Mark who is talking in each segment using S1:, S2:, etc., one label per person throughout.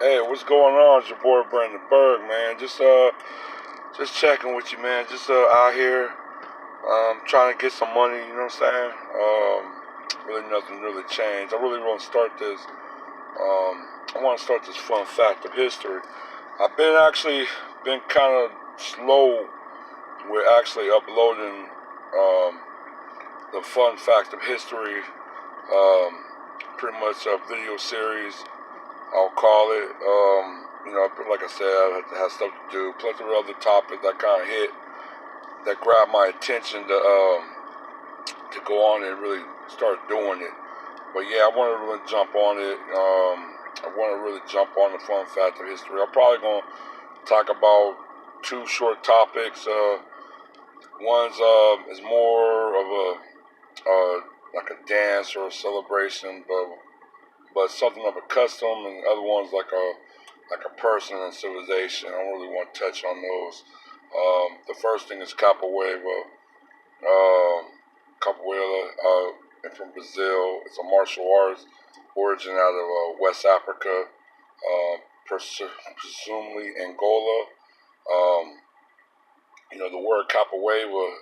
S1: Hey, what's going on? It's your boy Brandon Berg, man. Just checking with you, man. Just out here, trying to get some money. You know what I'm saying? Really nothing really changed. I really want to start this. I want to start this fun fact of history. I've been kind of slow with actually uploading um, the fun fact of history. Um, Pretty much a video series, I'll call it. Like I said, I had stuff to do. Plus, there were other topics that kind of that grabbed my attention to go on and really start doing it. But yeah, I want to really jump on it. I want to really jump on the fun fact of history. I'm probably going to talk about two short topics. One's is more of a like a dance or a celebration, but something of a custom, and the other one's like a person and civilization. I don't really want to touch on those. The first thing is Capoeira. Capoeira, from Brazil. It's a martial arts origin out of West Africa, presumably Angola. Um, the word Capoeira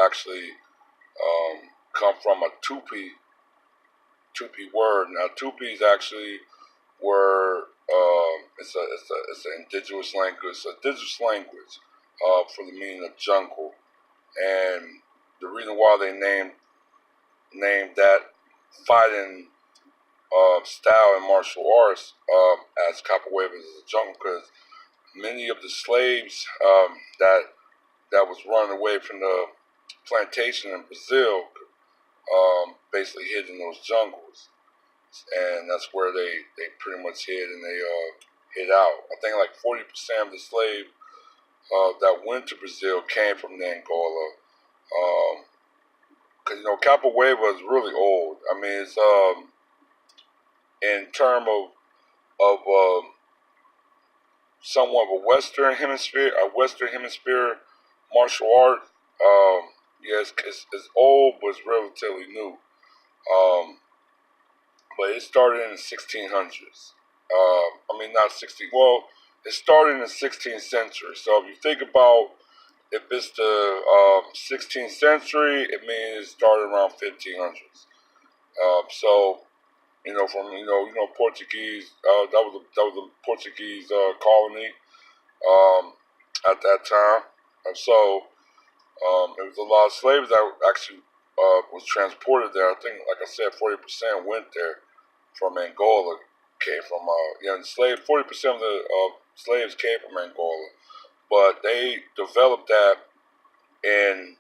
S1: actually come from a Tupi word. Now, Tupis actually were it's an indigenous language, for the meaning of jungle, and the reason why they named that fighting style in martial arts as capoeira is a jungle, because many of the slaves that was running away from the plantation in Brazil basically hid in those jungles, and that's where they pretty much hid, and they hid out. I think like 40% of the slaves that went to Brazil came from Angola. Because capoeira is really old. I mean, it's in term of somewhat of a Western Hemisphere martial art. Yeah, it's old, but it's relatively new. Um, but it started in the 1600s. I mean, not 16. Well, it started in the 16th century. So if you think about, if it's the 16th century, it means it started around 1500s. So from Portuguese. That was a Portuguese colony at that time, and so there was a lot of slaves that actually was transported there. I think, like I said, 40% went there from Angola. Came from the slave. 40% of the slaves came from Angola, but they developed that in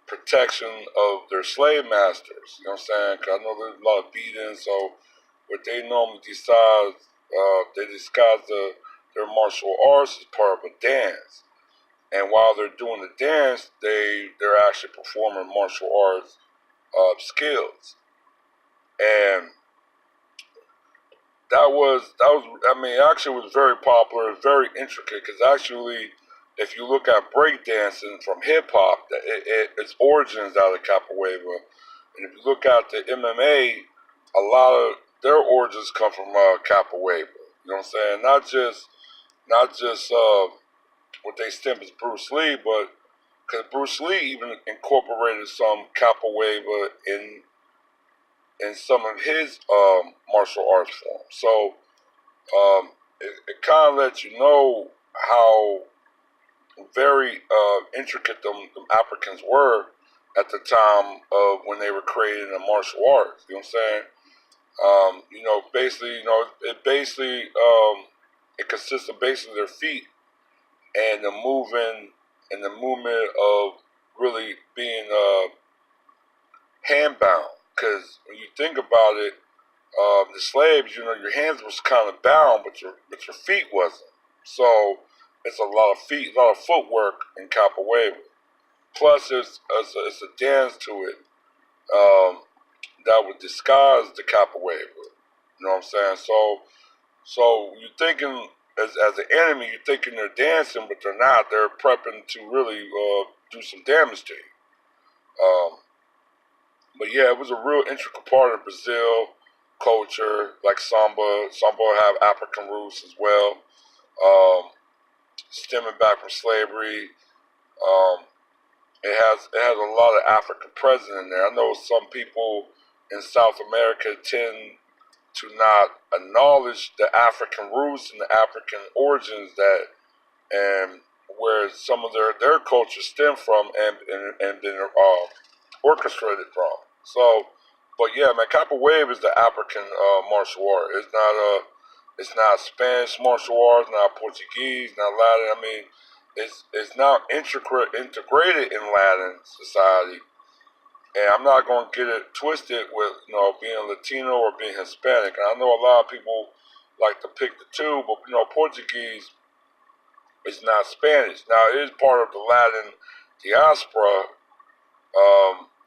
S1: protection of their slave masters. You know what I'm saying? Because I know there's a lot of beatings, so what they normally they disguise their martial arts as part of a dance. And while they're doing the dance, they're actually performing martial arts skills. And I mean, actually, was very popular, very intricate. Because actually, if you look at breakdancing from hip hop, its origins out of capoeira. And if you look at the MMA, a lot of their origins come from capoeira. You know what I'm saying? Not just what they stem as Bruce Lee, but because Bruce Lee even incorporated some capoeira in some of his martial arts forms. So it kind of lets you know how very intricate them Africans were at the time of when they were creating the martial arts. You know what I'm saying? Basically, it consists of basically their feet and the movement of really being hand bound. Because when you think about it, the slaves, your hands was kind of bound, but your feet wasn't. So it's a lot of footwork in capoeira. Plus, it's a dance to it that would disguise the capoeira. You know what I'm saying? So you're thinking as an enemy, you're thinking they're dancing, but they're not. They're prepping to really do some damage to you. But yeah, it was a real intricate part of Brazil. culture, like samba. Samba have African roots as well, um, stemming back from slavery. Um, it has a lot of African presence in there. I know some people in South America tend to not acknowledge the African roots and the African origins that and where some of their culture stem from and been orchestrated from. So, but yeah, man, capoeira is the African martial art. It's not Spanish martial arts, not Portuguese, not Latin. I mean, it's now integrated in Latin society, and I'm not going to get it twisted with being Latino or being Hispanic. And I know a lot of people like to pick the two, but Portuguese is not Spanish. Now it is part of the Latin diaspora,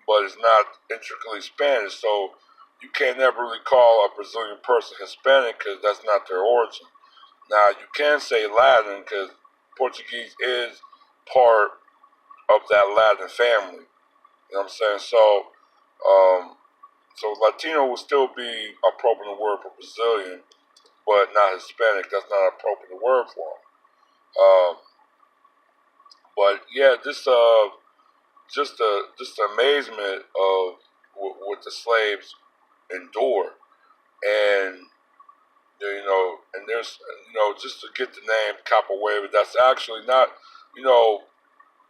S1: but it's not intricately Spanish. So you can't never really call a Brazilian person Hispanic because that's not their origin. Now you can say Latin because Portuguese is part of that Latin family. You know what I'm saying? Um, so Latino will still be an appropriate word for Brazilian, but not Hispanic. That's not an appropriate word for them. But yeah, just the amazement of what the slaves endure, and and there's just to get the name capoeira, that's actually not,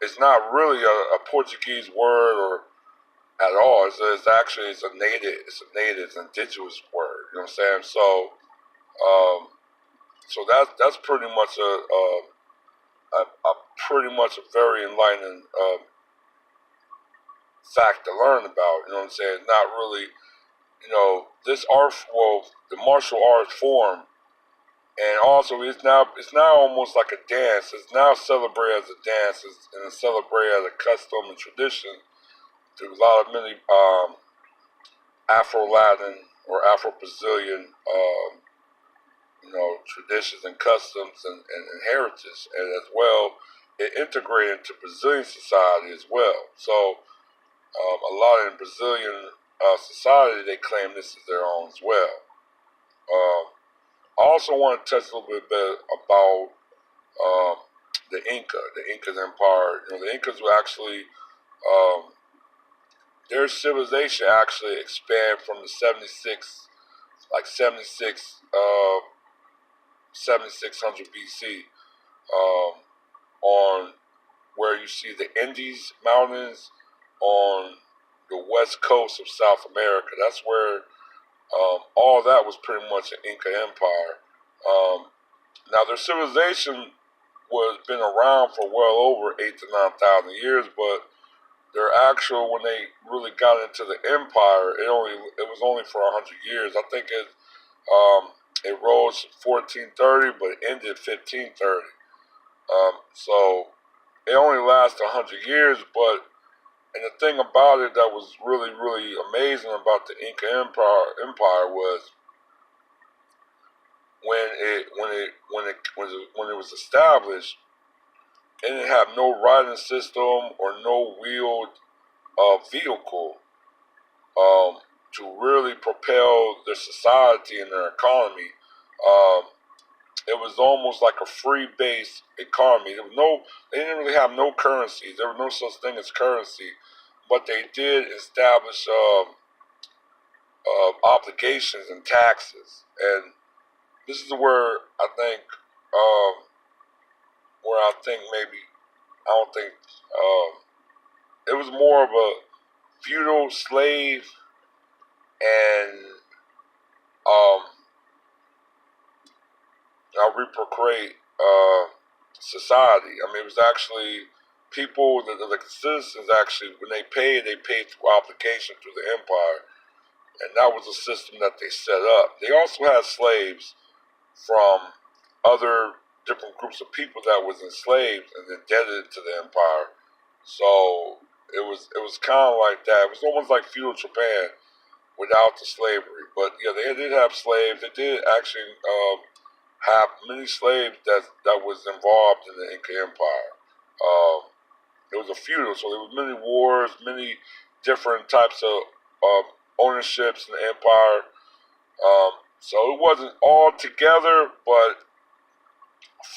S1: it's not really a Portuguese word or at all. It's a indigenous word. You know what I'm saying? Um, so that's pretty much a pretty much a very enlightening fact to learn about. You know what I'm saying? Not really, this art, well, the martial arts form, and also it's now almost like a dance. It's now celebrated as a dance, and it's celebrated as a custom and tradition through a lot of many Afro-Latin or Afro-Brazilian, traditions and customs and heritage, and as well, it integrated into Brazilian society as well. So a lot in Brazilian society, they claim this is their own as well. Um, I also want to touch a little bit about um, the Incas Empire. The Incas were actually, um, their civilization actually expanded from the 7600 BC, um, on where you see the Andes Mountains on the west coast of South America. That's where all that was pretty much an Inca Empire. Um, Now their civilization was been around for well over 8 to 9 thousand years, but their actual, when they really got into the empire, it was only for 100 years. I think it rose 1430, but it ended 1530. So it only lasted 100 years, but and the thing about it that was really really amazing about the Inca Empire was when it was established, it didn't have no riding system or no wheeled vehicle to really propel their society and their economy. Um, it was almost like a free base economy. They didn't really have no currency. There was no such thing as currency, but they did establish obligations and taxes. And this is um, where I think maybe I don't think it was more of a feudal slave and um, a reprocrate society. I mean, it was actually people, the citizens actually, when they paid through obligation through the empire, and that was a system that they set up. They also had slaves from other different groups of people that was enslaved and indebted to the empire. So it was kind of like that. It was almost like feudal Japan without the slavery. But yeah, they did have slaves. They did actually have many slaves that was involved in the Inca Empire. Um, it was a feudal, so there was many wars, many different types of ownerships in the empire. So it wasn't all together, but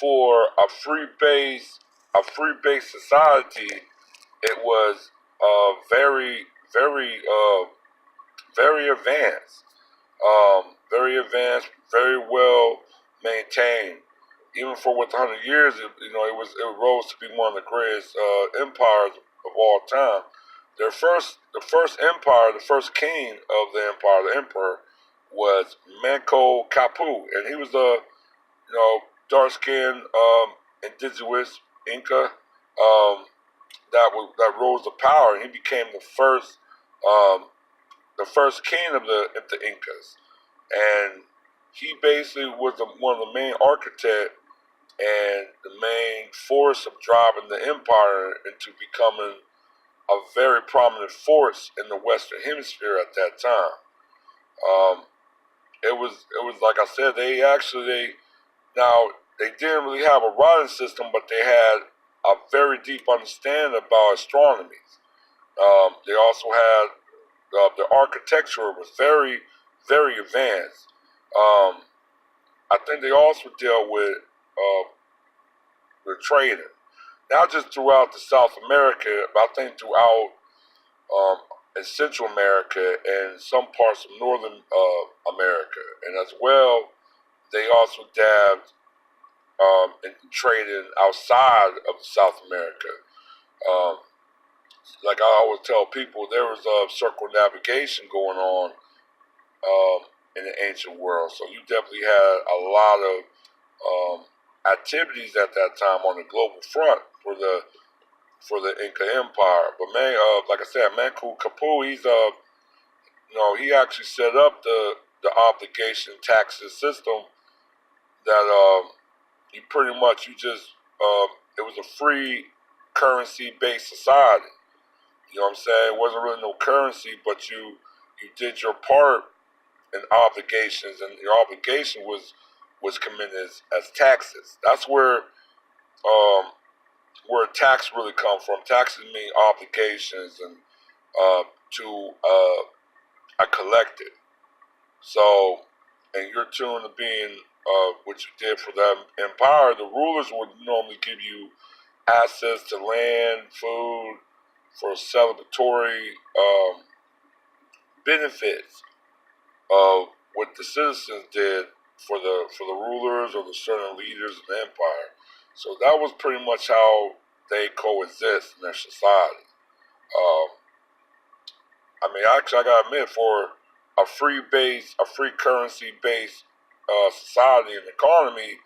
S1: for a free base society, it was very, very, very advanced, very well maintained. Even for with 100 years, it rose to be one of the greatest empires of all time. The first empire, the first king of the empire, the emperor, was Manco Capu, and he was a dark skinned indigenous Inca that rose to power, and he became um, the first king of the Incas, and he basically was one of the main architects and the main force of driving the empire into becoming a very prominent force in the Western Hemisphere at that time. Um, it was like I said, now they didn't really have a writing system, but they had a very deep understanding about astronomy. They also had the architecture was very, very advanced. Um, I think they also dealt with trading, not just throughout the South America, but I think throughout um, in Central America and some parts of Northern America, and as well, they also dabbed in trading outside of South America. Um, like I always tell people, there was circumnavigation going on in the ancient world. So you definitely had a lot of activities at that time on the global front for the Inca Empire. But man, like I said, Manco Capu, he actually set up the obligation taxes system that you pretty much you just it was a free currency based society. You know what I'm saying? It wasn't really no currency, but you did your part in obligations, and your obligation was committed as taxes. That's where tax really come from. Taxes mean obligations and to a collective. So, and you're tuned to being what you did for that empire. The rulers would normally give you access to land, food, for celebratory benefits of what the citizens did for the rulers or the certain leaders of the empire. So that was pretty much how they coexist in their society. Um, I mean, actually, I gotta admit, for a free currency based society and economy,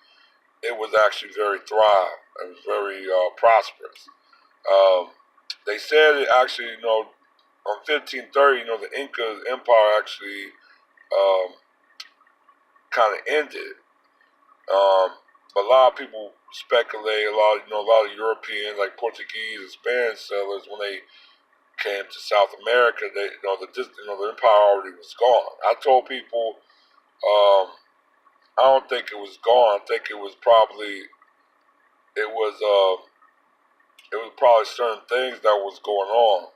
S1: it was actually very thrive. It was very prosperous. Um, they said it actually, on 1530, the Inca Empire actually um, kind of ended. Um, but a lot of people speculate, a lot of Europeans, like Portuguese and Spanish settlers, when they came to South America, the empire already was gone. I told people, I don't think it was gone. I think it was, uh, it was probably certain things that was going on.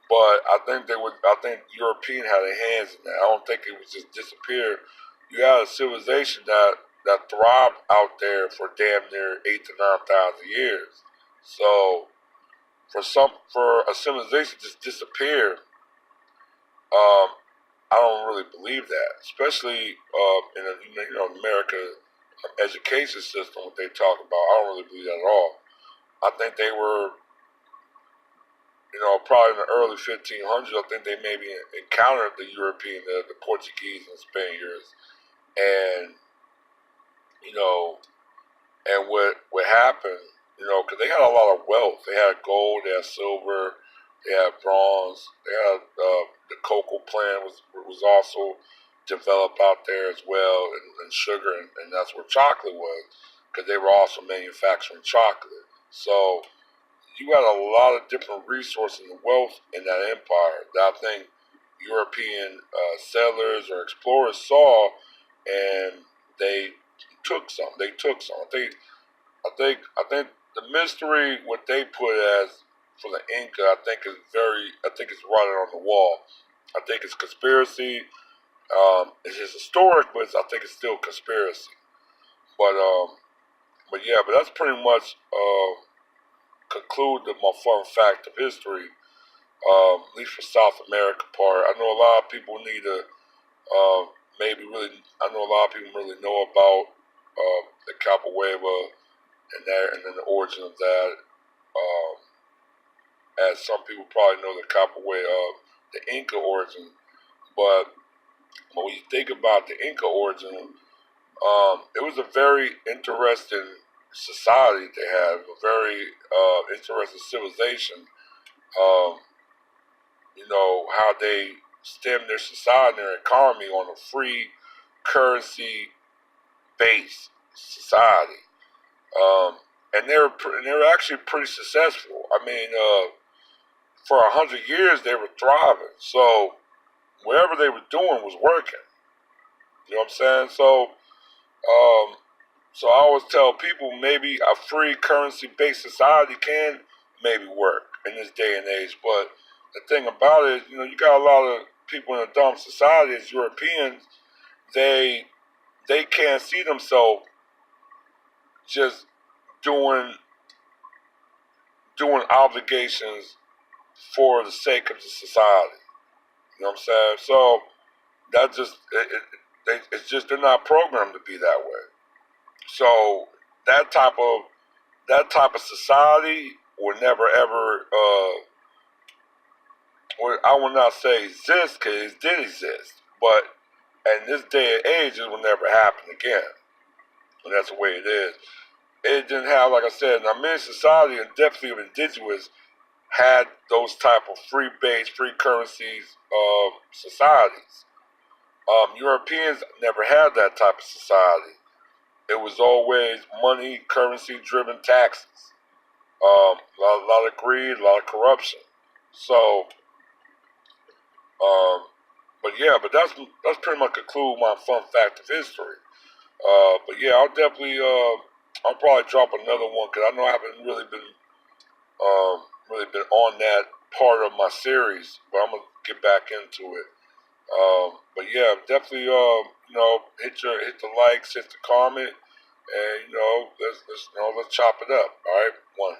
S1: But I think European had their hands in that. I don't think it was just disappeared. You had a civilization that thrived out there for damn near 8 to 9 thousand years. So for a civilization to just disappear, um, I don't really believe that. Especially in America education system, what they talk about, I don't really believe that at all. I think they were, probably in the early 1500s. I think they maybe encountered the Portuguese and Spaniards, and you know, and what happened, because they had a lot of wealth. They had gold, they had silver, they had bronze, they had the cocoa plant was also developed out there as well, and sugar, and that's where chocolate was, because they were also manufacturing chocolate. So you had a lot of different resources and wealth in that empire that I think European settlers or explorers saw, and they took some. They took some. I think the mystery what they put as for the Inca, I think is right on the wall. I think it's conspiracy. It's just historic, but I think it's still conspiracy. But but that's pretty much conclude my fun fact of history. At least for South America part, I know a lot of people need to maybe really. I know a lot of people really know about the Capoeira and then the origin of that. Um, as some people probably know the Capoeira, the Inca origin, but when you think about the Inca origin, it was a very interesting society they had, a very interesting civilization. Um, how they stemmed their society and their economy on a free currency based society. Um, and they were actually pretty successful. I mean, for 100 years they were thriving. So whatever they were doing was working. You know what I'm saying? Um, so I always tell people maybe a free currency based society can maybe work in this day and age. But the thing about it, you got a lot of people in a dumb society as Europeans. They they can't see themselves just doing doing obligations for the sake of the society. You know what I'm saying? So that just it's just they're not programmed to be that way. So that type of that type of society will never ever, I will not say exist because it did exist, but in this day and age, it will never happen again. And that's the way it is. It didn't have, like I said, now many society and definitely of indigenous had those type of free base, free currencies societies. Europeans never had that type of society. It was always money, currency driven taxes. A lot of greed, a lot of corruption. So, um, but that's pretty much conclude my fun fact of history. But yeah, I'll probably drop another one because I know I haven't really been on that part of my series, but I'm gonna get back into it. But yeah, definitely, hit the likes, hit the comment, and let's chop it up. All right, one.